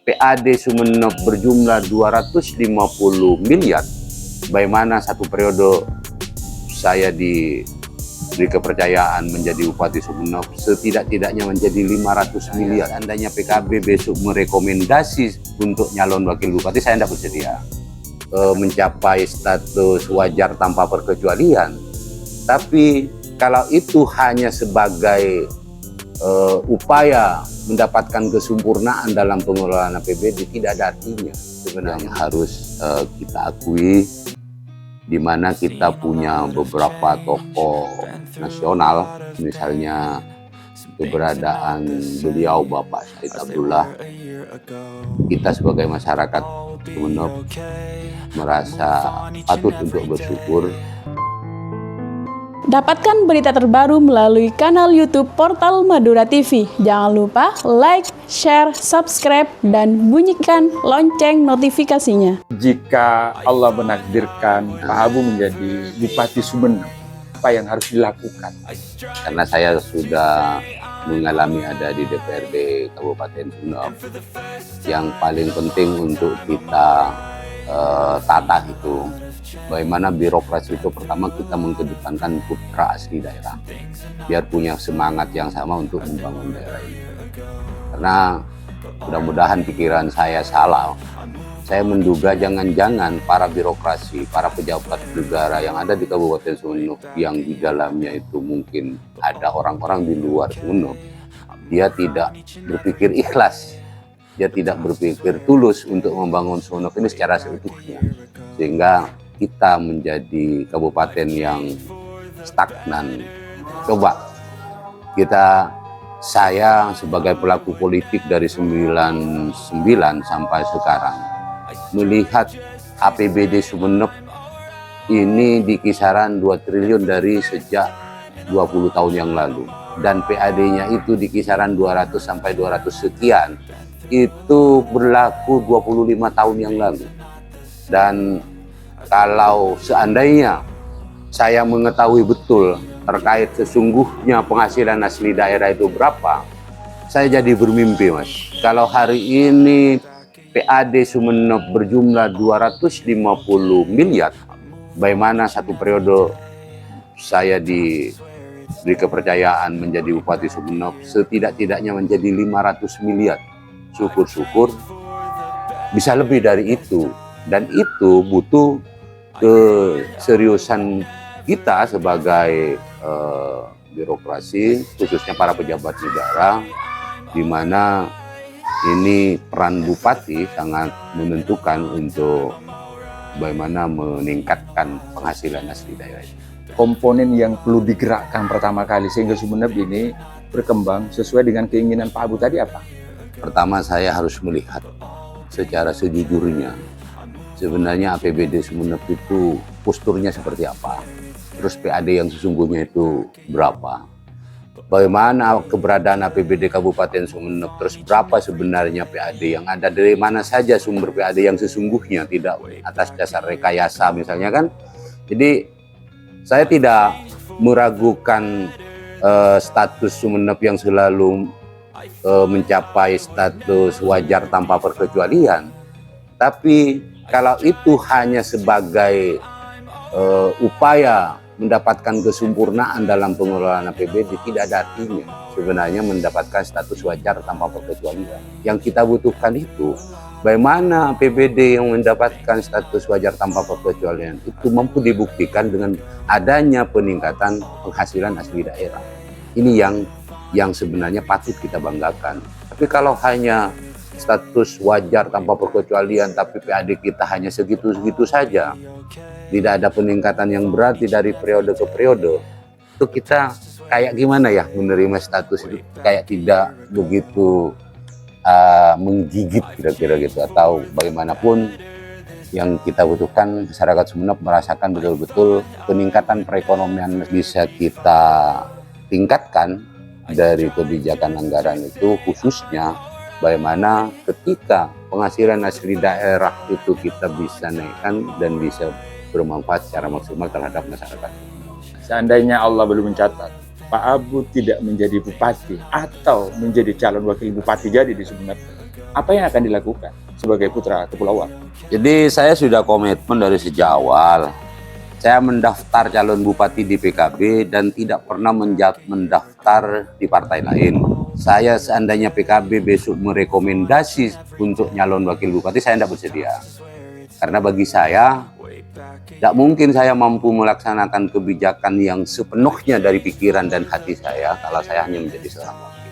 PAD Sumeneb berjumlah 250 miliar, bagaimana satu periode saya diberi kepercayaan menjadi Bupati Sumeneb setidak-tidaknya menjadi 500 miliar. Andainya PKB besok merekomendasi untuk nyalon wakil bupati, saya tidak bersedia. Mencapai status wajar tanpa perkecualian. Tapi kalau itu hanya sebagai upaya mendapatkan kesempurnaan dalam pengelolaan APBD, tidak ada artinya. Sebenarnya harus kita akui, di mana kita punya beberapa tokoh nasional, misalnya keberadaan beliau Bapak Said Abdullah. Kita sebagai masyarakat Sumeneb merasa patut untuk bersyukur. Dapatkan berita terbaru melalui kanal YouTube Portal Madura TV. Jangan lupa like, share, subscribe, dan bunyikan lonceng notifikasinya. Jika Allah menakdirkan Pak Abu menjadi Bupati Sumeneb, apa yang harus dilakukan? Karena saya sudah mengalami ada di DPRD Kabupaten Sumeneb, yang paling penting untuk kita tata itu bagaimana birokrasi itu. Pertama, kita mengedepankan putra asli daerah, biar punya semangat yang sama untuk membangun daerah ini. Karena mudah-mudahan pikiran saya salah, saya menduga jangan-jangan para birokrasi, para pejabat negara yang ada di Kabupaten Sumeneb, yang di dalamnya itu mungkin ada orang-orang di luar Sumeneb, dia tidak berpikir ikhlas, dia tidak berpikir tulus untuk membangun Sumeneb ini secara seutuhnya, sehingga kita menjadi kabupaten yang stagnan. Coba saya sebagai pelaku politik dari 99 sampai sekarang melihat APBD Sumeneb ini di kisaran 2 triliun dari sejak 20 tahun yang lalu, dan PAD-nya itu di kisaran 200 sampai 200 sekian, itu berlaku 25 tahun yang lalu. Dan kalau seandainya saya mengetahui betul terkait sesungguhnya penghasilan asli daerah itu berapa, saya jadi bermimpi, Mas. Kalau hari ini PAD Sumeneb berjumlah 250 miliar, bagaimana satu periode saya diberi kepercayaan menjadi Bupati Sumeneb setidak-tidaknya menjadi 500 miliar. Syukur-syukur bisa lebih dari itu, dan itu butuh keseriusan kita sebagai birokrasi, khususnya para pejabat negara, di mana ini peran bupati sangat menentukan untuk bagaimana meningkatkan penghasilan asli daerah. Komponen yang perlu digerakkan pertama kali sehingga Sumeneb ini berkembang sesuai dengan keinginan Pak Abu tadi apa? Pertama, saya harus melihat secara sejujurnya sebenarnya APBD Sumeneb itu posturnya seperti apa, terus PAD yang sesungguhnya itu berapa, bagaimana keberadaan APBD Kabupaten Sumeneb, terus berapa sebenarnya PAD yang ada, dari mana saja sumber PAD yang sesungguhnya, tidak atas dasar rekayasa misalnya kan. Jadi saya tidak meragukan status Sumeneb yang selalu mencapai status wajar tanpa perkecualian, tapi kalau itu hanya sebagai upaya mendapatkan kesempurnaan dalam pengelolaan APBD, tidak ada artinya sebenarnya mendapatkan status wajar tanpa perkecualian. Yang kita butuhkan itu bagaimana APBD yang mendapatkan status wajar tanpa perkecualian itu mampu dibuktikan dengan adanya peningkatan penghasilan asli daerah. Ini yang sebenarnya patut kita banggakan. Tapi kalau hanya status wajar tanpa perkecualian tapi PAD kita hanya segitu-segitu saja, tidak ada peningkatan yang berarti dari periode ke periode, itu kita kayak gimana ya menerima status itu, kayak tidak begitu menggigit kira-kira gitu. Atau bagaimanapun yang kita butuhkan, masyarakat Sumeneb merasakan betul-betul peningkatan perekonomian bisa kita tingkatkan dari kebijakan anggaran itu, khususnya bagaimana ketika penghasilan asli daerah itu kita bisa naikkan dan bisa bermanfaat secara maksimal terhadap masyarakat. Seandainya Allah belum mencatat Pak Abu tidak menjadi bupati atau menjadi calon wakil bupati jadi di Sumeneb, apa yang akan dilakukan sebagai putra kepulauan? Jadi saya sudah komitmen dari sejak awal. Saya mendaftar calon bupati di PKB dan tidak pernah mendaftar di partai lain. Saya seandainya PKB besok merekomendasi untuk nyalon wakil bupati, saya tidak bersedia. Karena bagi saya, tidak mungkin saya mampu melaksanakan kebijakan yang sepenuhnya dari pikiran dan hati saya kalau saya hanya menjadi seorang wakil.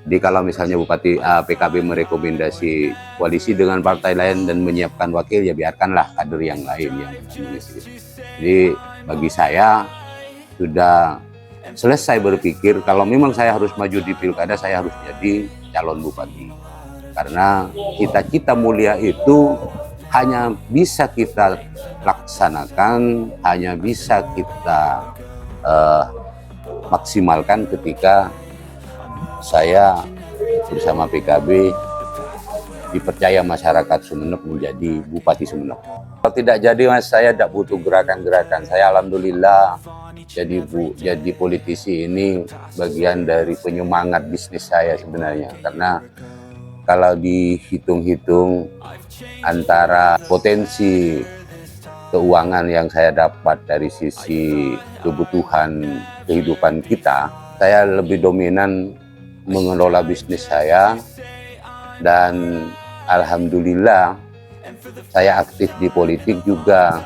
Jadi kalau misalnya Bupati PKB merekomendasi koalisi dengan partai lain dan menyiapkan wakil, ya biarkanlah kader yang lain yang mengisi. Jadi bagi saya sudah selesai berpikir kalau memang saya harus maju di pilkada, saya harus jadi calon bupati. Karena cita-cita mulia itu hanya bisa kita laksanakan, hanya bisa kita maksimalkan ketika saya bersama PKB dipercaya masyarakat Sumeneb menjadi Bupati Sumeneb. Kalau tidak jadi Mas, saya tidak butuh gerakan-gerakan. Saya alhamdulillah jadi politisi ini bagian dari penyemangat bisnis saya sebenarnya. Karena kalau dihitung-hitung antara potensi keuangan yang saya dapat dari sisi kebutuhan kehidupan kita, saya lebih dominan mengelola bisnis saya, dan alhamdulillah saya aktif di politik juga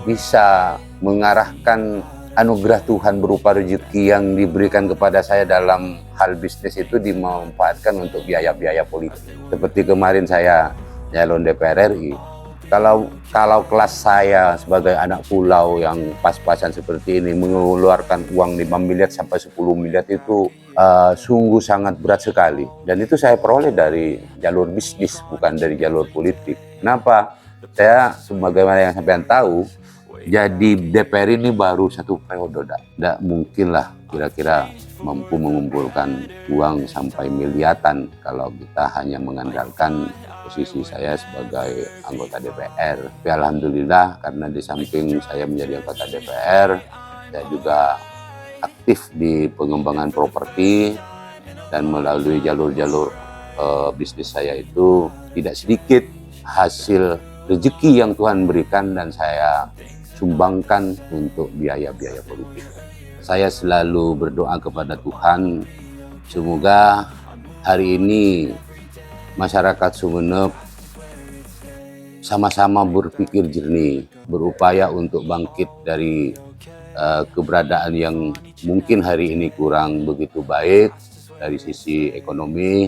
bisa mengarahkan anugerah Tuhan berupa rezeki yang diberikan kepada saya dalam hal bisnis itu dimanfaatkan untuk biaya-biaya politik. Seperti kemarin saya nyalon DPR RI, kalau kelas saya sebagai anak pulau yang pas-pasan seperti ini mengeluarkan uang 5 miliar sampai 10 miliar itu sungguh sangat berat sekali. Dan itu saya peroleh dari jalur bisnis, bukan dari jalur politik. Kenapa? Saya sebagaimana yang sampean tahu, jadi DPR ini baru 1 periode. Tidak mungkin lah kira-kira mampu mengumpulkan uang sampai miliaran kalau kita hanya mengandalkan posisi saya sebagai anggota DPR. Tapi alhamdulillah karena di samping saya menjadi anggota DPR, saya juga aktif di pengembangan properti, dan melalui jalur-jalur bisnis saya itu tidak sedikit hasil rezeki yang Tuhan berikan dan saya sumbangkan untuk biaya-biaya politik. Saya selalu berdoa kepada Tuhan, semoga hari ini masyarakat Sumeneb sama-sama berpikir jernih, berupaya untuk bangkit dari keberadaan yang mungkin hari ini kurang begitu baik dari sisi ekonomi,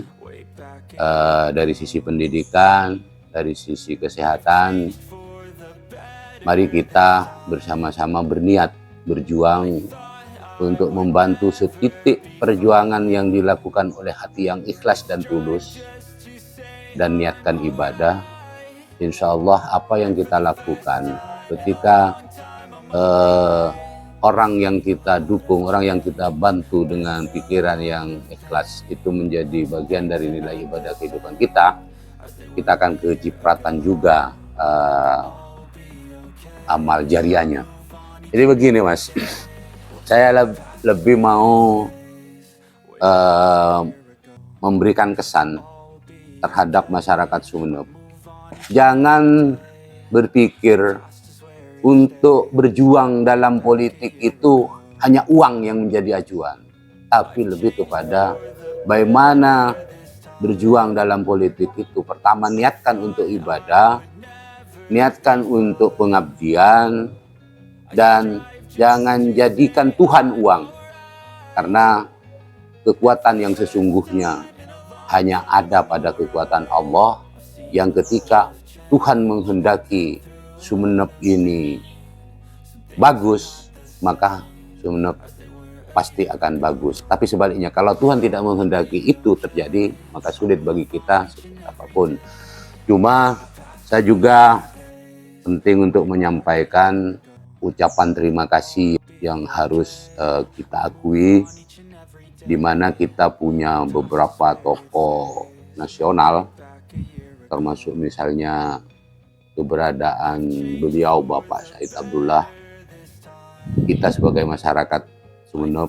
dari sisi pendidikan, dari sisi kesehatan. Mari kita bersama-sama berniat berjuang untuk membantu setitik perjuangan yang dilakukan oleh hati yang ikhlas dan tulus dan niatkan ibadah. Insya Allah apa yang kita lakukan ketika orang yang kita dukung, orang yang kita bantu dengan pikiran yang ikhlas itu menjadi bagian dari nilai ibadah kehidupan kita, kita akan kecipratan juga amal jariahnya. Jadi begini Mas, saya lebih mau memberikan kesan terhadap masyarakat Sumeneb. Jangan berpikir untuk berjuang dalam politik itu hanya uang yang menjadi acuan, tapi lebih kepada bagaimana berjuang dalam politik itu. Pertama, niatkan untuk ibadah, niatkan untuk pengabdian, dan jangan jadikan Tuhan uang, karena kekuatan yang sesungguhnya hanya ada pada kekuatan Allah, yang ketika Tuhan menghendaki Sumeneb ini bagus, maka Sumeneb pasti akan bagus. Tapi sebaliknya, kalau Tuhan tidak menghendaki itu terjadi, maka sulit bagi kita seperti apapun. Cuma saya juga penting untuk menyampaikan ucapan terima kasih yang harus kita akui, di mana kita punya beberapa tokoh nasional, termasuk misalnya keberadaan beliau Bapak Said Abdullah. Kita sebagai masyarakat Sumeneb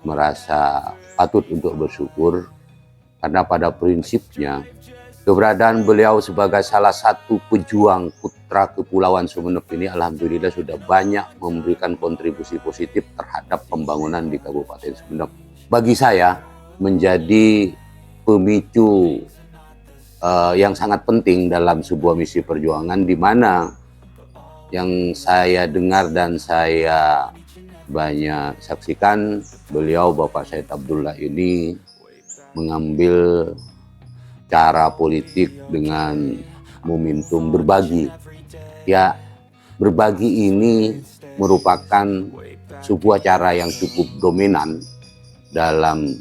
merasa patut untuk bersyukur, karena pada prinsipnya Keberadaan beliau sebagai salah satu pejuang putra Kepulauan Sumeneb ini alhamdulillah sudah banyak memberikan kontribusi positif terhadap pembangunan di Kabupaten Sumeneb. Bagi saya menjadi pemicu yang sangat penting dalam sebuah misi perjuangan, di mana yang saya dengar dan saya banyak saksikan, beliau Bapak Said Abdullah ini mengambil cara politik dengan momentum berbagi. Ya, berbagi ini merupakan sebuah cara yang cukup dominan dalam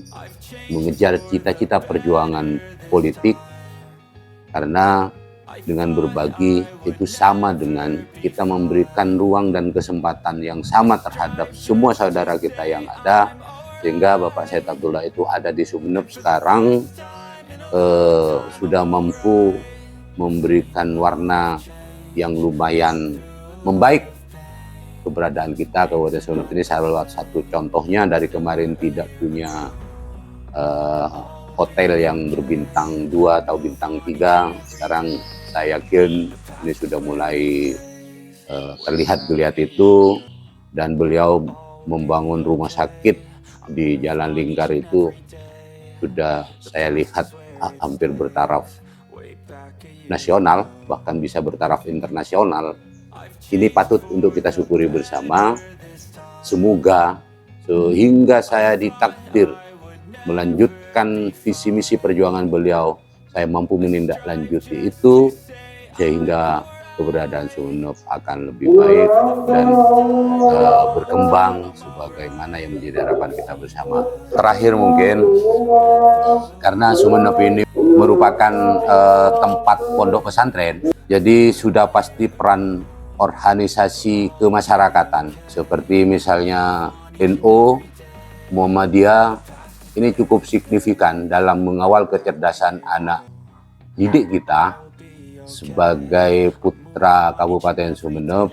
mengejar cita-cita perjuangan politik, karena dengan berbagi itu sama dengan kita memberikan ruang dan kesempatan yang sama terhadap semua saudara kita yang ada, sehingga Bapak Said Abdullah itu ada di Sumeneb sekarang sudah mampu memberikan warna yang lumayan membaik keberadaan kita. Kabupaten Sumeneb ini salah satu contohnya, dari kemarin tidak punya hotel yang berbintang 2 atau bintang 3, sekarang saya yakin ini sudah mulai terlihat geliat itu, dan beliau membangun rumah sakit di Jalan Lingkar itu sudah saya lihat hampir bertaraf nasional, bahkan bisa bertaraf internasional. Ini patut untuk kita syukuri bersama. Semoga sehingga saya ditakdir melanjutkan visi misi perjuangan beliau, saya mampu menindaklanjuti itu sehingga keberadaan Sumeneb akan lebih baik dan berkembang sebagaimana yang menjadi harapan kita bersama. Terakhir mungkin, karena Sumeneb ini merupakan tempat pondok pesantren, jadi sudah pasti peran organisasi kemasyarakatan seperti misalnya NU, Muhammadiyah ini cukup signifikan dalam mengawal kecerdasan anak didik kita. Sebagai putra Kabupaten Sumeneb,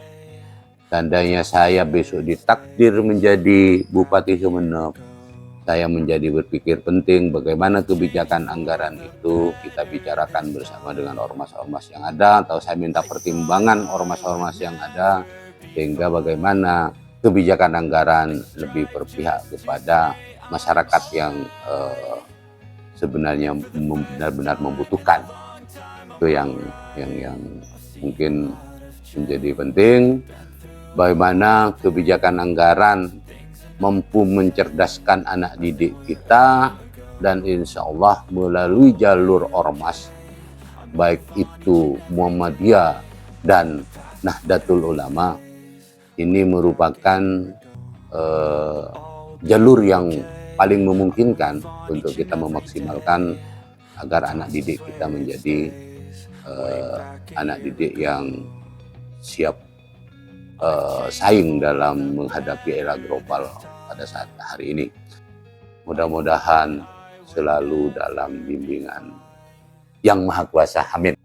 seandainya saya besok ditakdir menjadi Bupati Sumeneb, saya menjadi berpikir penting bagaimana kebijakan anggaran itu kita bicarakan bersama dengan ormas-ormas yang ada, atau saya minta pertimbangan ormas-ormas yang ada, sehingga bagaimana kebijakan anggaran lebih berpihak kepada masyarakat yang sebenarnya benar-benar membutuhkan. Itu yang mungkin menjadi penting, bagaimana kebijakan anggaran mampu mencerdaskan anak didik kita, dan insya Allah melalui jalur ormas, baik itu Muhammadiyah dan Nahdlatul Ulama, ini merupakan jalur yang paling memungkinkan untuk kita memaksimalkan agar anak didik kita menjadi anak didik yang siap saing dalam menghadapi era global pada saat hari ini. Mudah-mudahan selalu dalam bimbingan Yang Maha Kuasa. Amin.